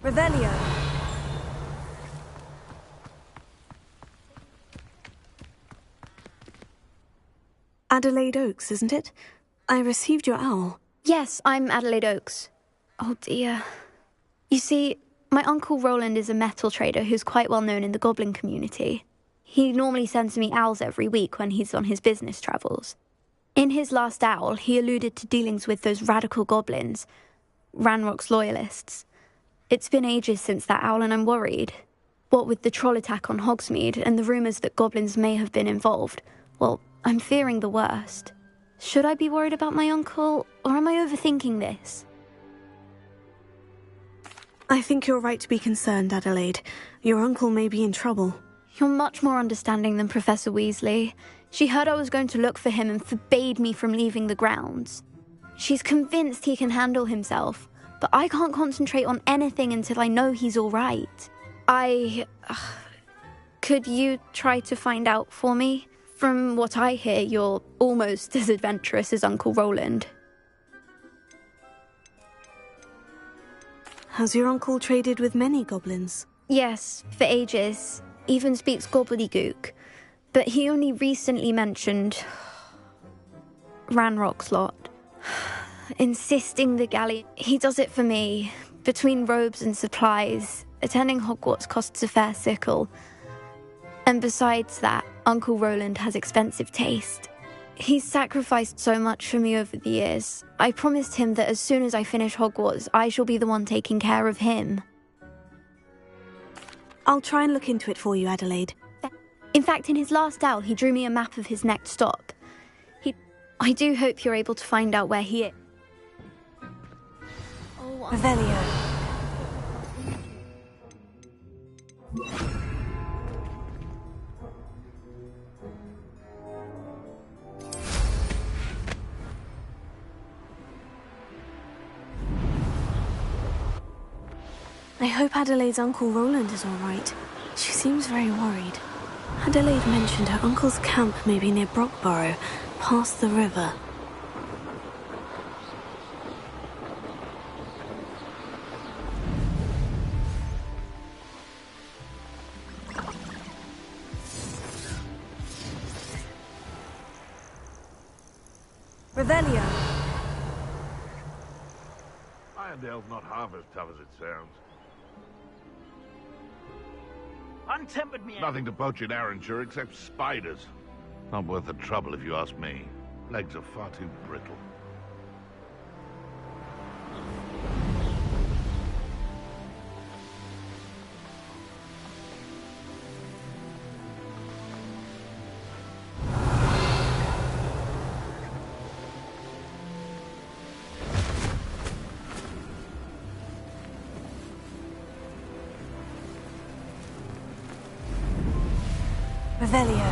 Revelio. Adelaide Oaks, isn't it? I received your owl. Yes, I'm Adelaide Oaks. Oh dear. You see, my uncle Roland is a metal trader who's quite well known in the goblin community. He normally sends me owls every week when he's on his business travels. In his last owl, he alluded to dealings with those radical goblins, Ranrock's loyalists. It's been ages since that owl and I'm worried. What with the troll attack on Hogsmeade and the rumours that goblins may have been involved, well, I'm fearing the worst. Should I be worried about my uncle, or am I overthinking this? I think you're right to be concerned, Adelaide. Your uncle may be in trouble. You're much more understanding than Professor Weasley. She heard I was going to look for him and forbade me from leaving the grounds. She's convinced he can handle himself, but I can't concentrate on anything until I know he's all right. Could you try to find out for me? From what I hear, you're almost as adventurous as Uncle Roland. Has your uncle traded with many goblins? Yes, for ages. Even speaks gobbledygook. But he only recently mentioned Ranrock's lot. Insisting the galley... He does it for me. Between robes and supplies, attending Hogwarts costs a fair sickle. And besides that, Uncle Roland has expensive taste. He's sacrificed so much for me over the years. I promised him that as soon as I finish Hogwarts, I shall be the one taking care of him. I'll try and look into it for you, Adelaide. In fact, in his last owl, he drew me a map of his next stop. I do hope you're able to find out where he is. Revelio. I hope Adelaide's Uncle Roland is all right. She seems very worried. Adelaide mentioned her uncle's camp may be near Brockborough, past the river. Revelio. Irondale's not half as tough as it sounds. Untempered me. Nothing to poach in Arrynshire except spiders. Not worth the trouble if you ask me. Legs are far too brittle. Revelio.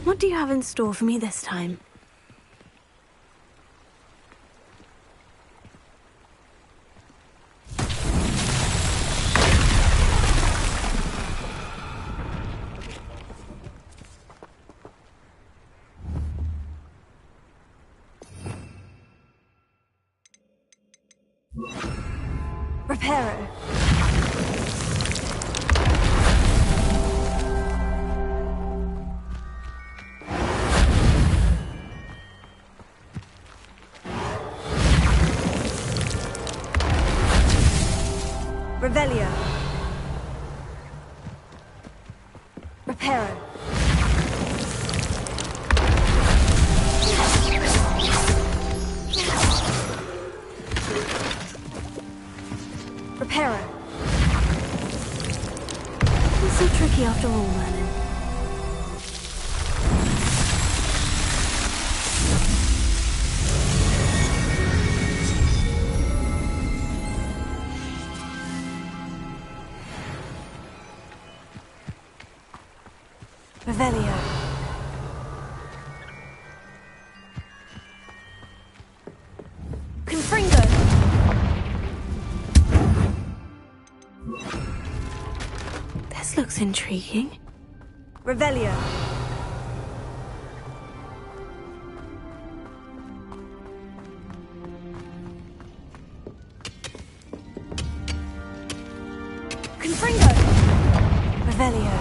What do you have in store for me this time? Reparo. Revelio. Reparo. Reparo. It's so tricky after all, Merlin. Revelio. Confringo. This looks intriguing. Revelio. Revelio.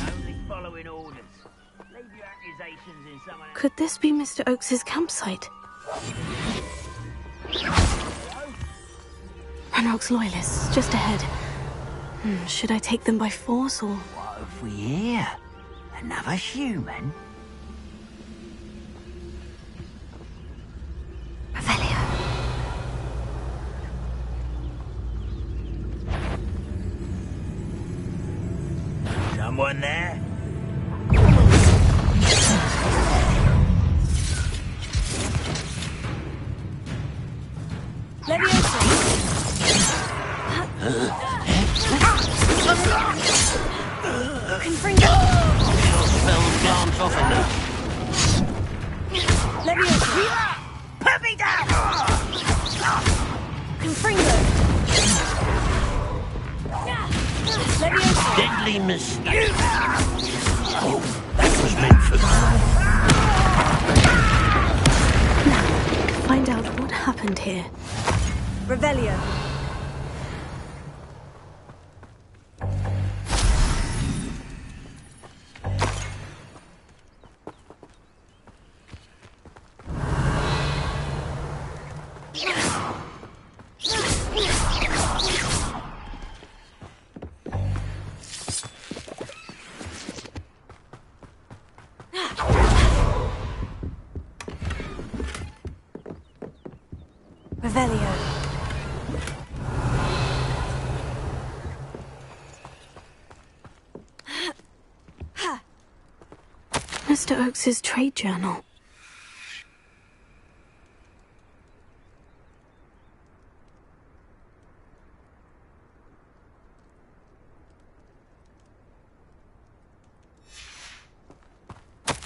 Only following orders. Leave your accusations in someone else. Could this be Mr. Oakes's campsite? Ranrock's loyalists, just ahead. Should I take them by force or... What have we here? Another human? Revelio. Someone there? Confringo. Your spell glance off enough. Leviosa. Put me down! Confringo. Leviosa. Deadly mistake. Oh, that was meant for me. Find out what happened here. Revelio. Revelio. Mr. Oakes's trade journal.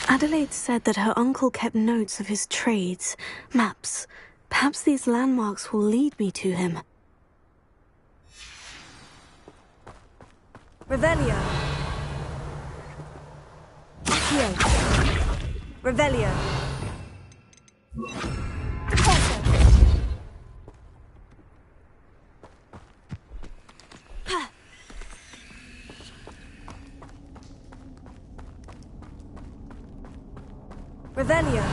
Adelaide said that her uncle kept notes of his trades, maps. Perhaps these landmarks will lead me to him. Revelio. Accio. Revelio. Repulsor. Ha. Revelio.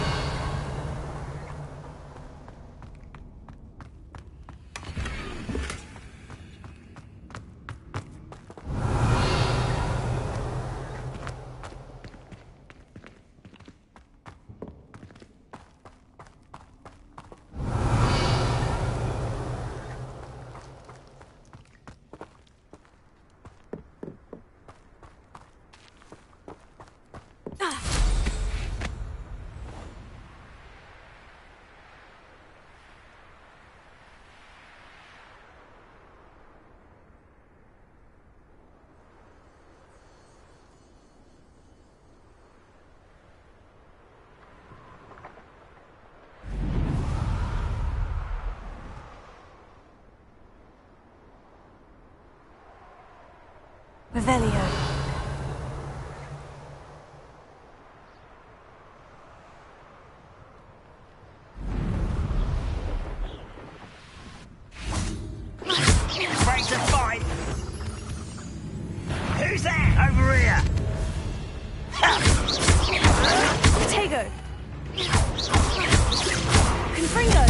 Revelio. Afraid to fight? Who's that over here? Tego. Confringo.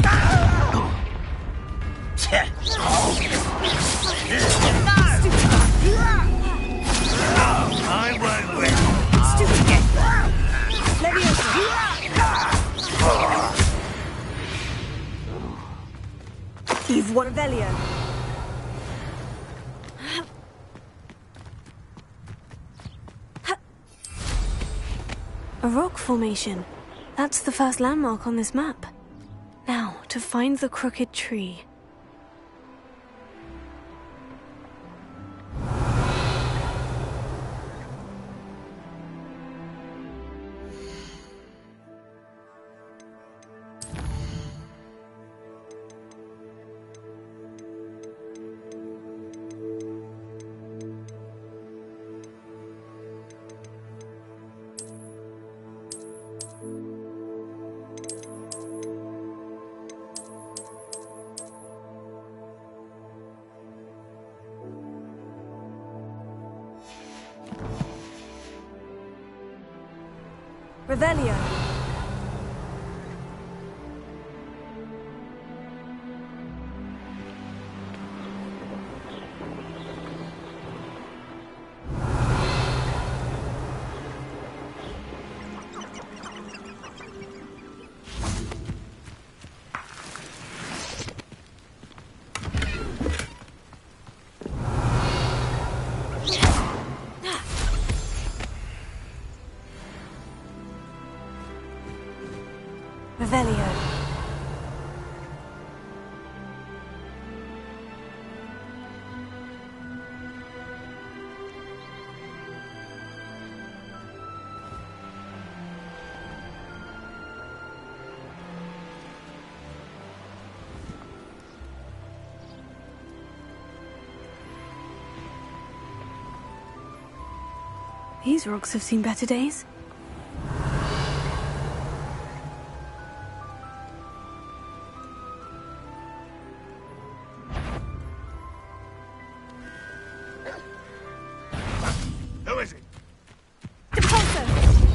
I won't win. Stupid. Leviosa. You've won Revelio. A rock formation. That's the first landmark on this map. Now, to find the crooked tree. Revelio. Revelio. These rocks have seen better days. Who is it? Depulso.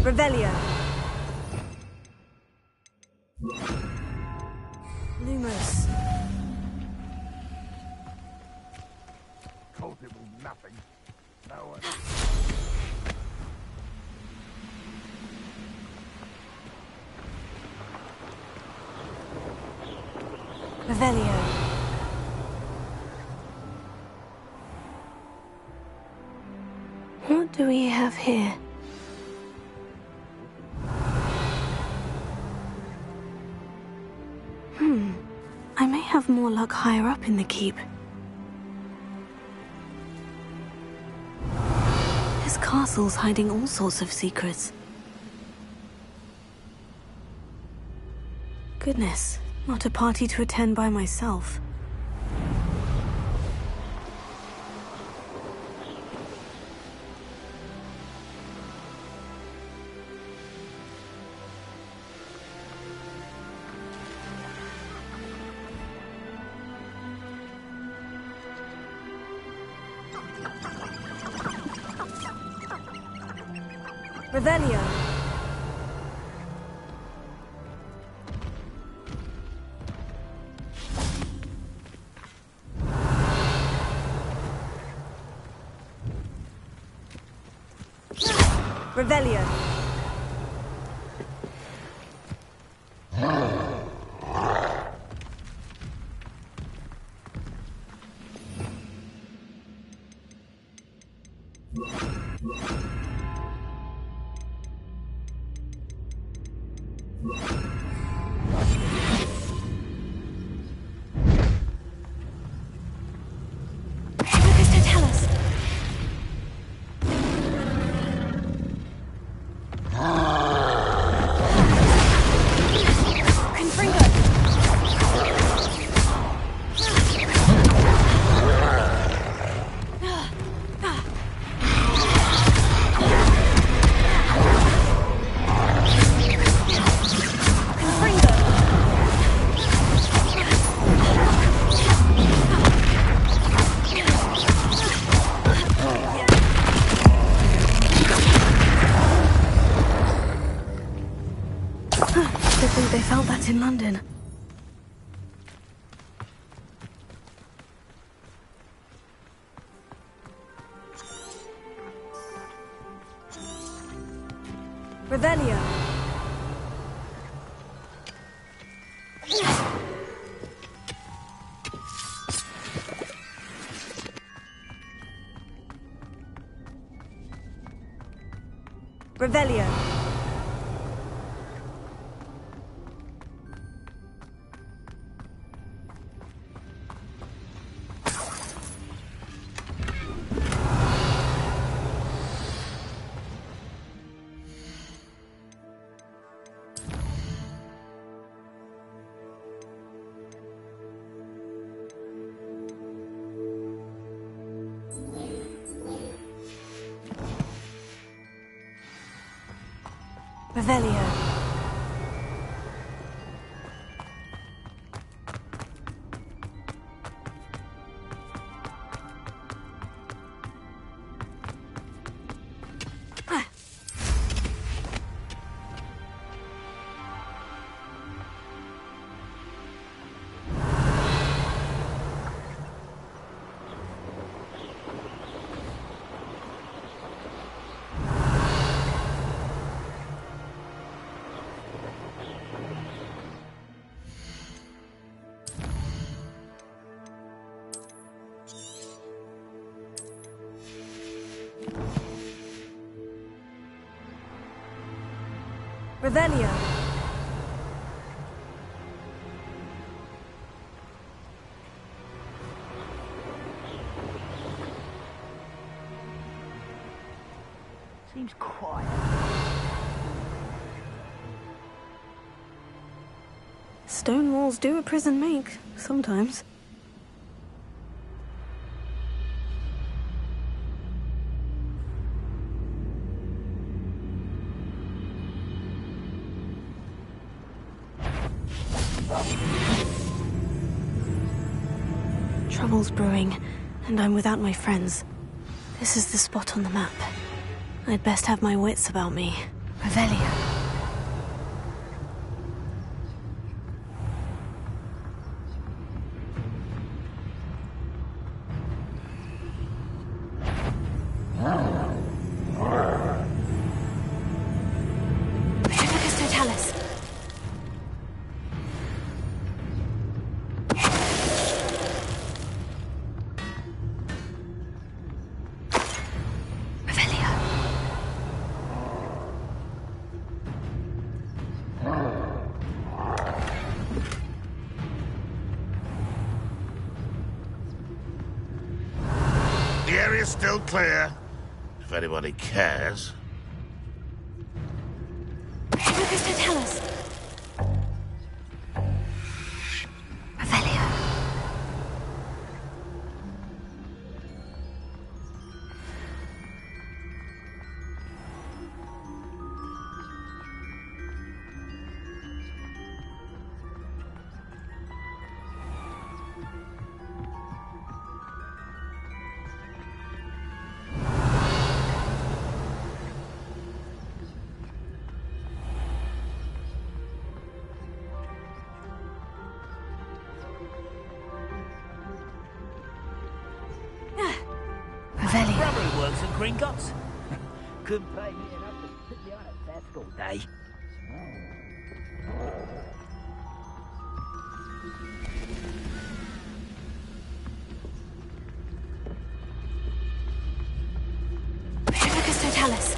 Revelio. Lumos. Told it was nothing. No one. Revelio. What do we have here? I may have more luck higher up in the keep. This castle's hiding all sorts of secrets. Goodness, not a party to attend by myself. Revelio. Revelio. Focus to tell us. Confringo. Confringo. I think they felt that in London. Revelio. Revelio. Revelio. Revelio. Seems quiet. Stone walls do a prison make, sometimes. Trouble's brewing, and I'm without my friends. This is the spot on the map. I'd best have my wits about me. Revelio. The area's still clear, if anybody cares. Lucas, don't tell us. Revelio. Rubbery works at Gringotts. Couldn't pay me enough to sit behind a desk all day. Lucas, don't tell us.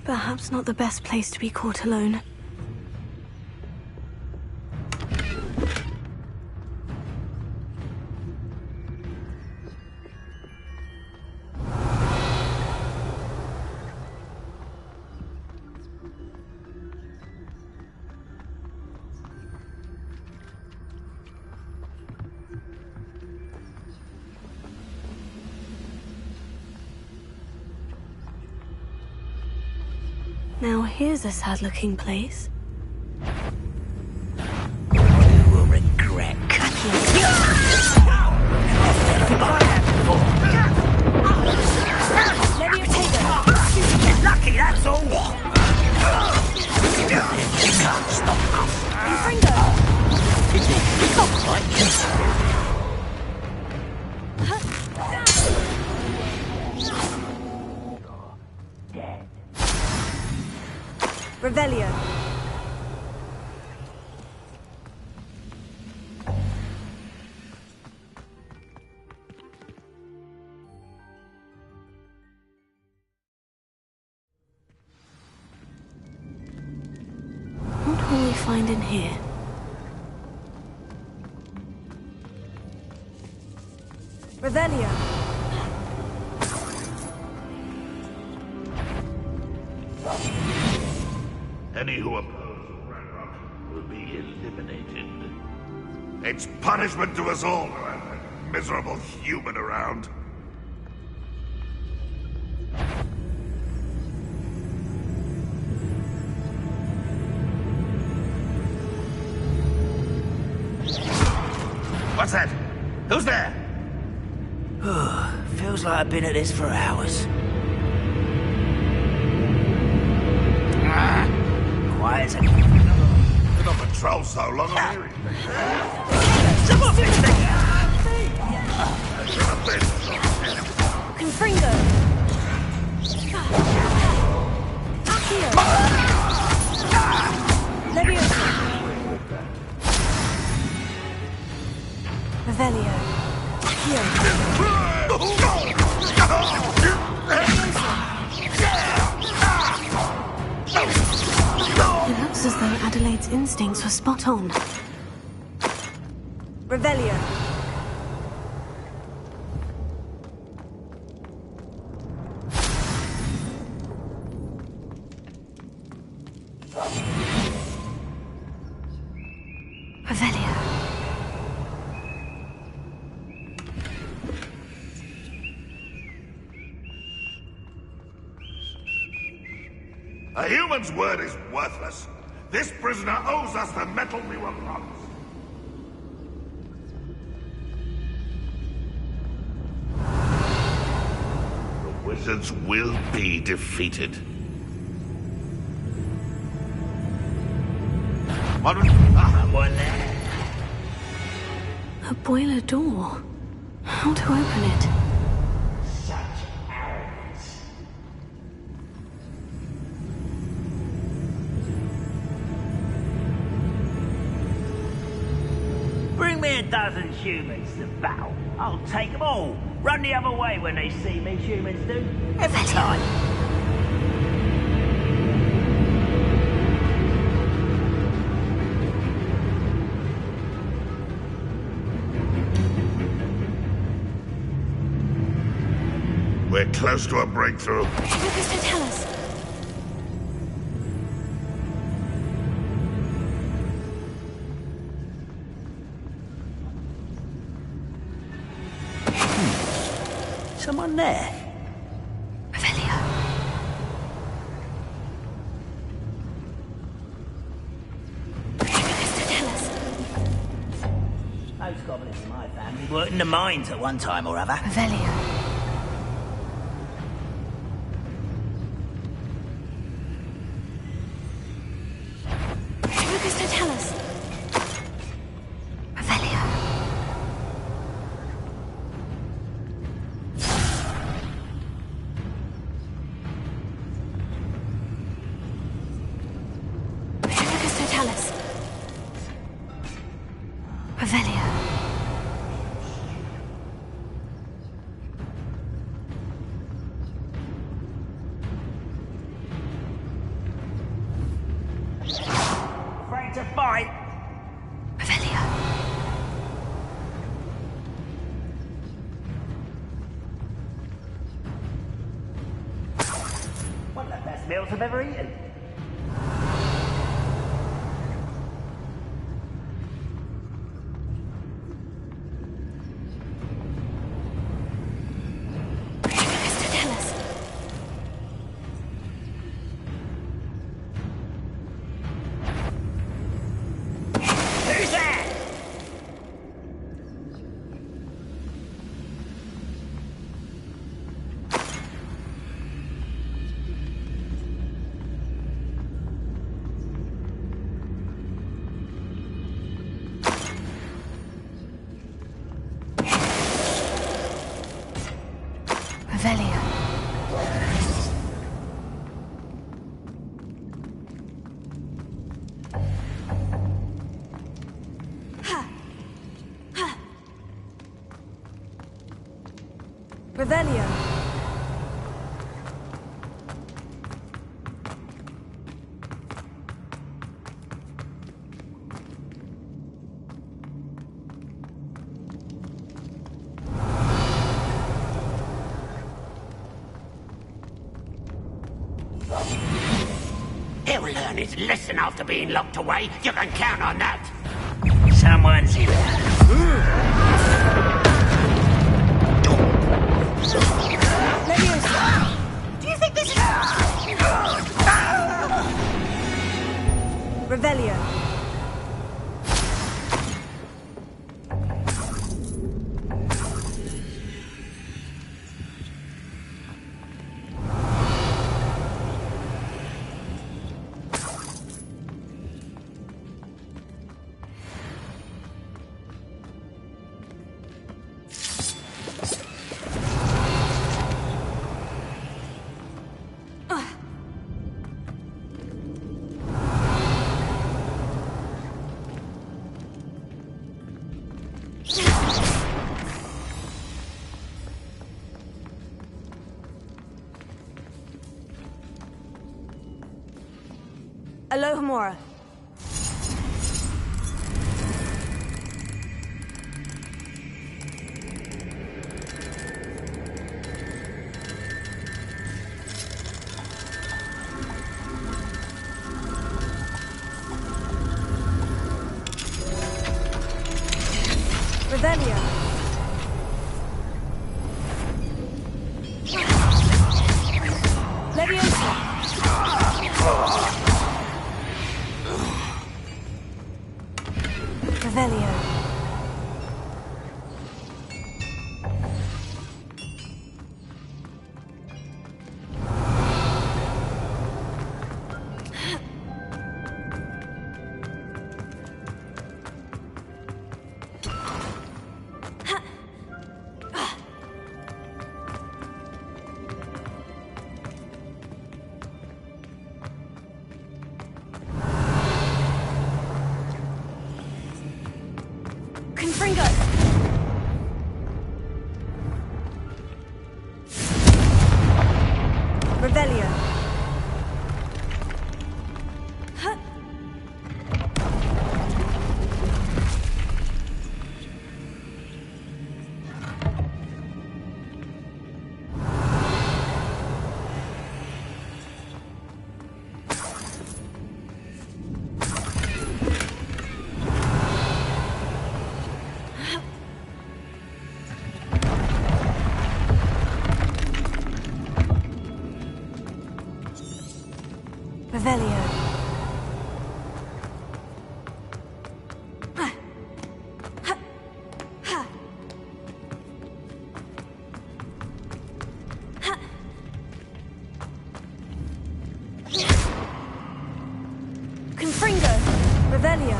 Perhaps not the best place to be caught alone. Now here's a sad-looking place. You will regret cutting Lucky, that's all. You can't stop us. Dead. Revelio. What will we find in here? Revelio. Any who oppose will be eliminated. It's punishment to us all to have that miserable human around. What's that? Who's there? Feels like I've been at this for hours. Quiet as a... Been on patrol so long, I'm hearing things. Confringo. Here. Leviosa. Revelio. Here. It looks as though Adelaide's instincts were spot on. Revelio. Revelio. A human's word is worthless. This prisoner owes us the metal we were promised. The wizards will be defeated. Someone there. A boiler door. How to open it? Bring me a dozen humans to battle. I'll take them all. Run the other way when they see me, humans do. Every time. We're close to a breakthrough. Lucas, don't tell us. Someone there. Revelio. Lucas, don't tell us. Those goblins in my family worked in the mines at one time or other. Revelio. Lucas, don't tell us. Revelio. Lucas, don't tell us. Revelio. Afraid to fight? Revelio. One of the best meals I've ever eaten. Lucas, don't tell us. Who's there? Revelio. Revelio. He'll learn his lesson after being locked away. You can count on that. Someone's here. Leviosa. Do you think this is... Revelio. Alohomora. Revelio. Leviosa. Revelio. Confringo! Revelio. Huh. Revelio. Confringo. Revelio.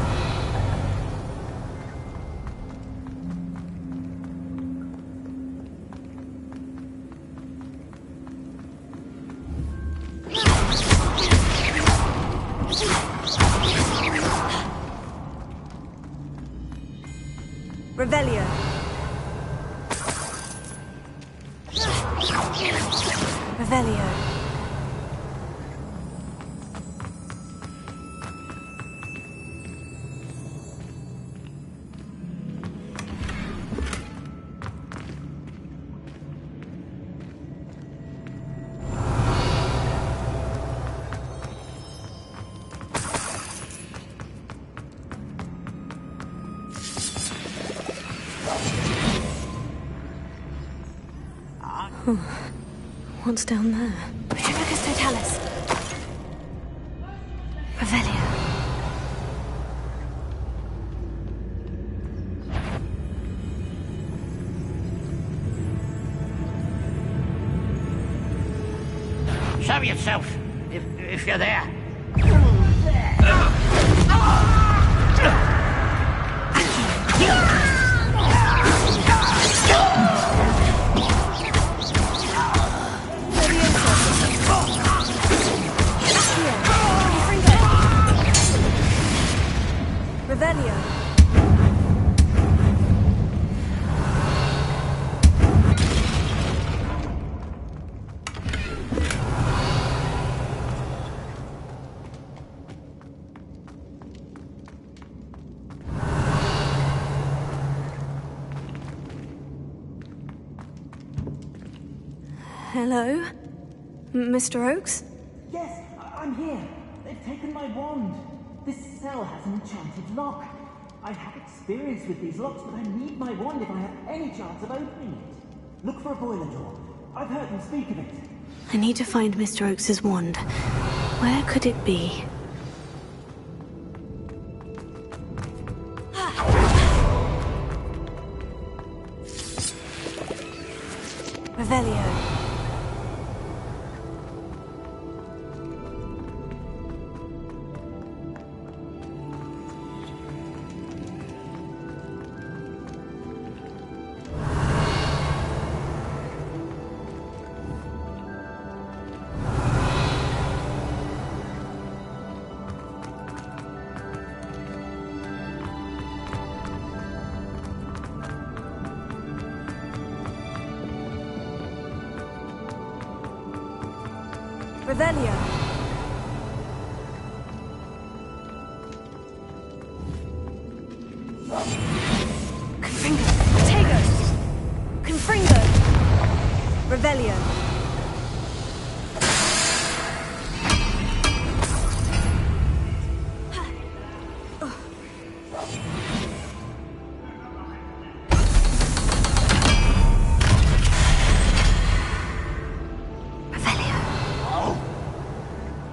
Revelio. Revelio. What's down there? Pyrrhus totalis. Revelio. Show yourself, if you're there. Revelio. Hello? Mr. Oakes? Yes, I'm here. They've taken my wand. This cell has an enchanted lock. I have experience with these locks, but I need my wand if I have any chance of opening it. Look for a boiler door. I've heard them speak of it. I need to find Mr. Oakes's wand. Where could it be? Revelio. Revelio. Confringo. Tagos. Confringo. Revelio.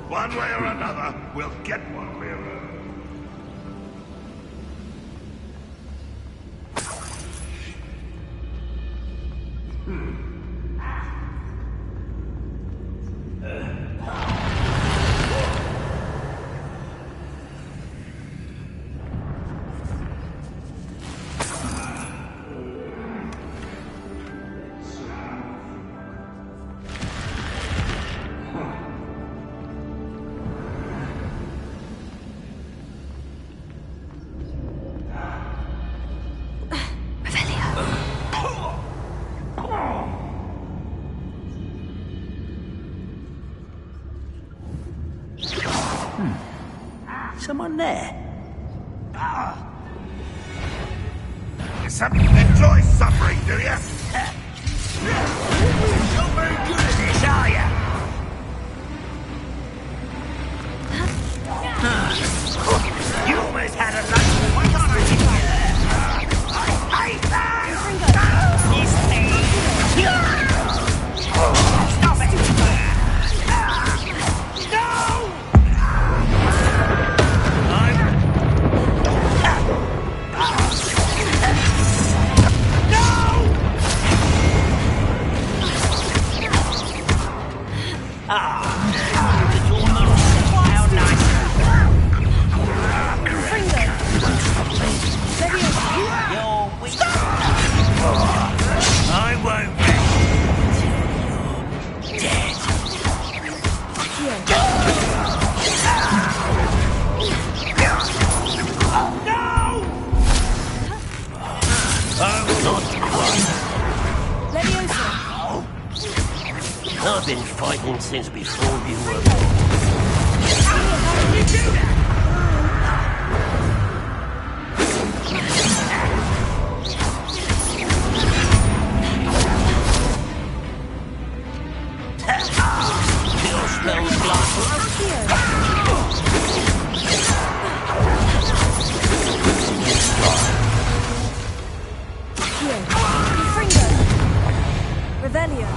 One way or another, we'll get what we're earned. Someone there? Enjoy suffering, do you? Not very good at this, are you? You almost had a lunch. Why can't I give you that? I hate that! This thing! Stop it! No! I've been fighting since before you were born. How did you do that? Your spell's blood. Confringo. Revelio.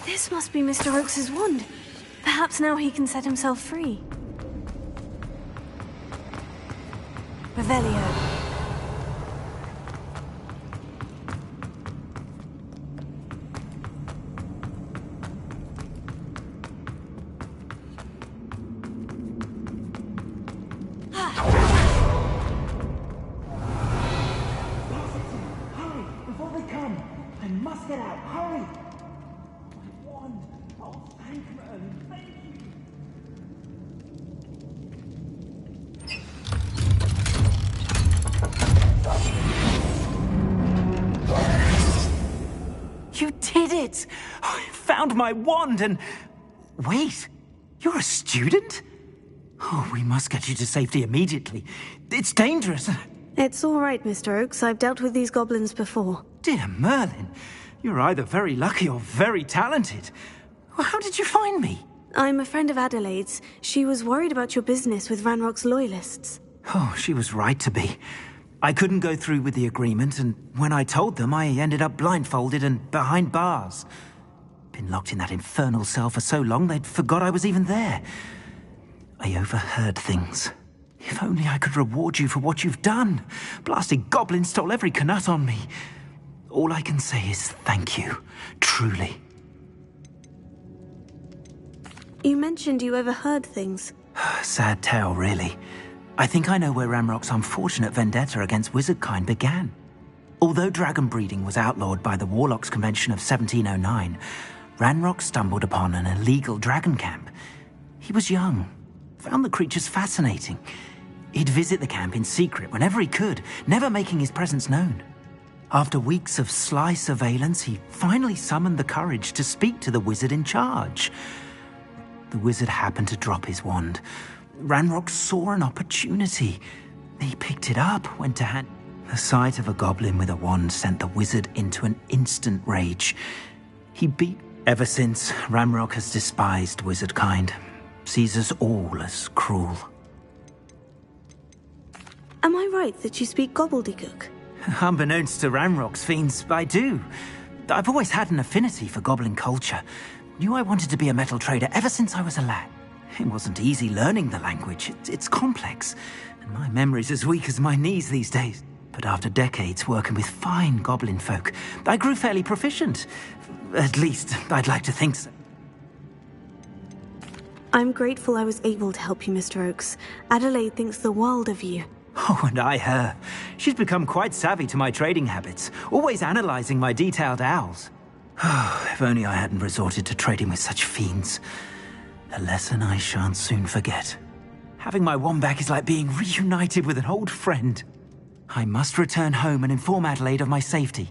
This must be Mr. Oakes's wand. Perhaps now he can set himself free. Revelio. Hurry, before they come! I must get out, hurry! My wand! Oh, thank Merlin, thank you! You did it! I found my wand and... Wait, you're a student? Oh, we must get you to safety immediately. It's dangerous. It's all right, Mr. Oakes. I've dealt with these goblins before. Dear Merlin, you're either very lucky or very talented. Well, how did you find me? I'm a friend of Adelaide's. She was worried about your business with Ranrock's loyalists. Oh, she was right to be. I couldn't go through with the agreement, and when I told them, I ended up blindfolded and behind bars. Been locked in that infernal cell for so long, they'd forgot I was even there. I overheard things. If only I could reward you for what you've done. Blasted goblins stole every knut on me. All I can say is thank you, truly. You mentioned you overheard things. Sad tale, really. I think I know where Ranrock's unfortunate vendetta against wizardkind began. Although dragon breeding was outlawed by the Warlocks Convention of 1709, Ranrock stumbled upon an illegal dragon camp. He was young, found the creatures fascinating. He'd visit the camp in secret whenever he could, never making his presence known. After weeks of sly surveillance, he finally summoned the courage to speak to the wizard in charge. The wizard happened to drop his wand. Ranrock saw an opportunity. He picked it up, went to hand. The sight of a goblin with a wand sent the wizard into an instant rage. He beat. Ever since, Ranrock has despised wizardkind, sees us all as cruel. Am I right that you speak gobbledygook? Unbeknownst to Ranrock's fiends, I do. I've always had an affinity for goblin culture. Knew I wanted to be a metal trader ever since I was a lad. It wasn't easy learning the language. It's complex, and my memory's as weak as my knees these days. But after decades working with fine goblin folk, I grew fairly proficient. At least, I'd like to think so. I'm grateful I was able to help you, Mr. Oakes. Adelaide thinks the world of you. Oh, and I her. She's become quite savvy to my trading habits, always analyzing my detailed owls. Oh, if only I hadn't resorted to trading with such fiends. A lesson I shan't soon forget. Having my wand back is like being reunited with an old friend. I must return home and inform Adelaide of my safety.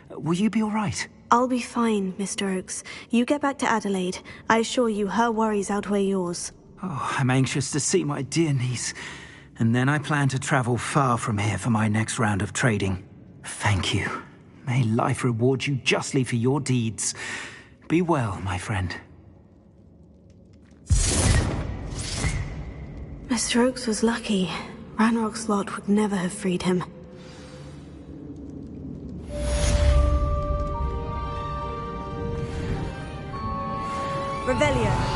Will you be all right? I'll be fine, Mr. Oakes. You get back to Adelaide. I assure you her worries outweigh yours. Oh, I'm anxious to see my dear niece. And then I plan to travel far from here for my next round of trading. Thank you. May life reward you justly for your deeds. Be well, my friend. Mr. Oakes was lucky. Ranrock's lot would never have freed him. Revelio.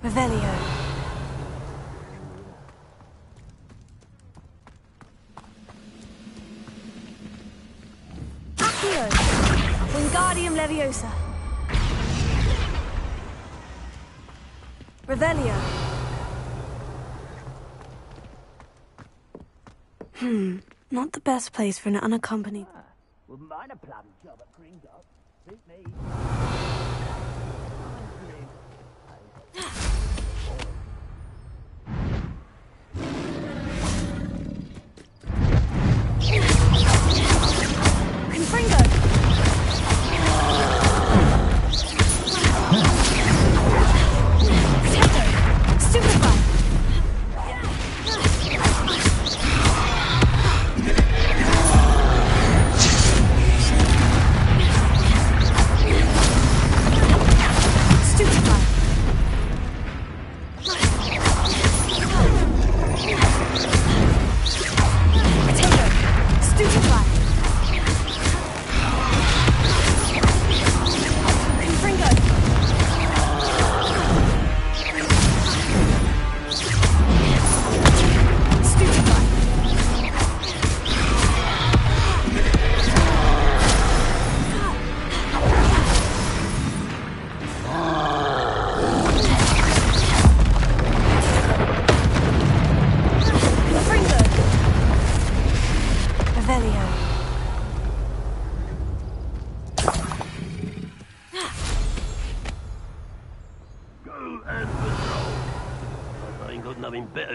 Revelio. Accio. Wingardium Leviosa. Revelio. Not the best place for an unaccompanied... Wouldn't mind a plum job at Gringotts. Suit me. Confringo. Protector. Stupefy.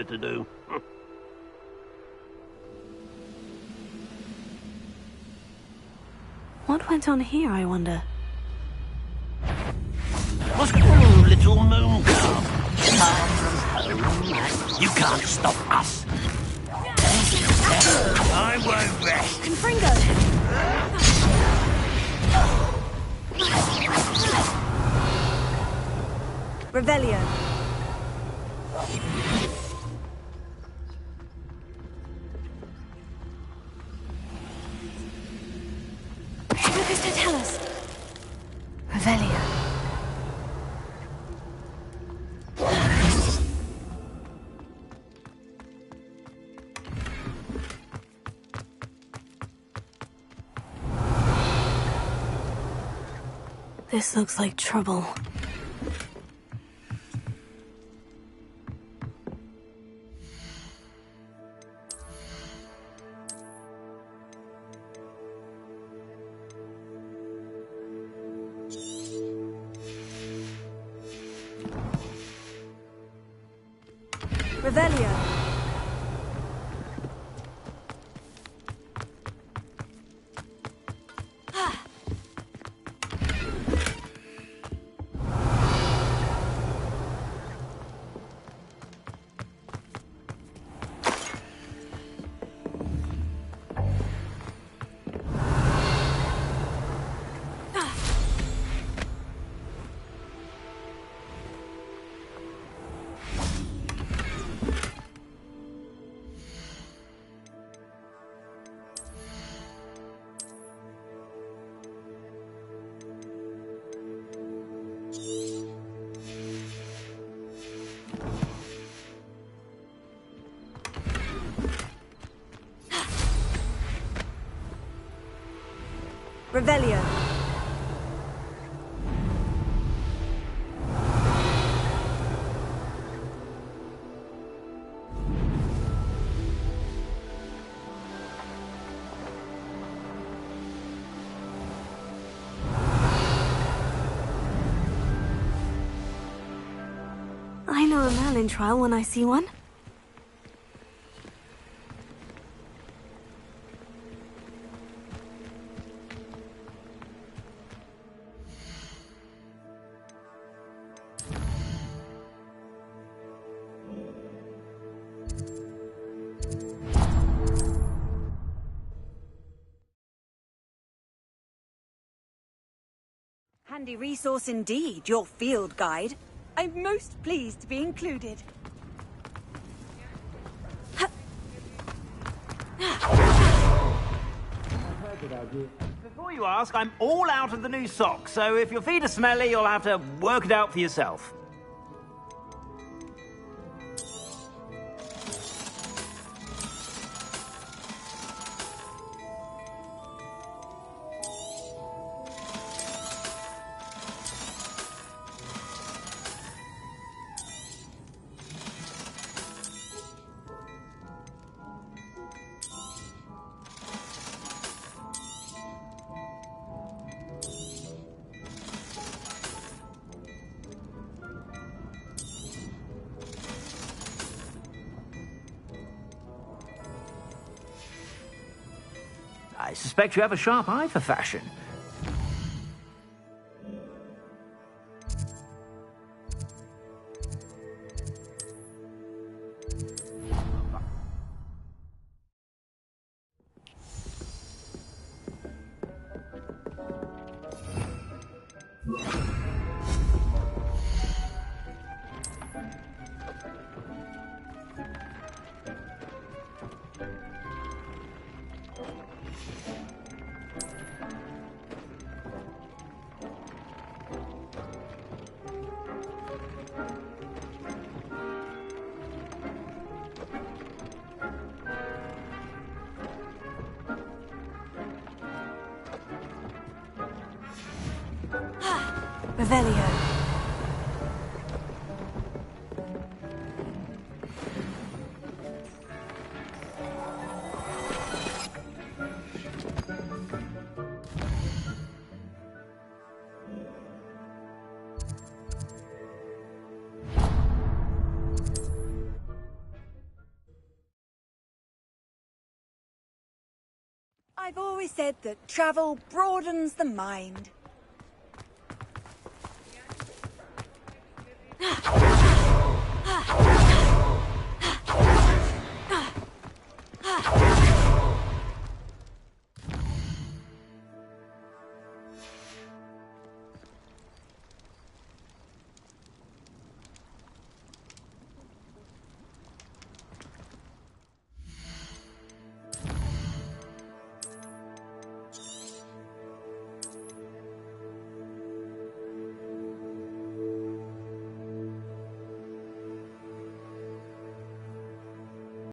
better to do. What went on here, I wonder? Little moon calf. Far from home. You can't stop us. I won't rest. Confringo! Revelio. What does that tell us? Revelio. This looks like trouble. Revelio. Revelio. I know a Merlin trial when I see one. Handy resource indeed, your field guide. I'm most pleased to be included. Before you ask, I'm all out of the new socks, so if your feet are smelly, you'll have to work it out for yourself. I suspect you have a sharp eye for fashion. Revelio. I've always said that travel broadens the mind.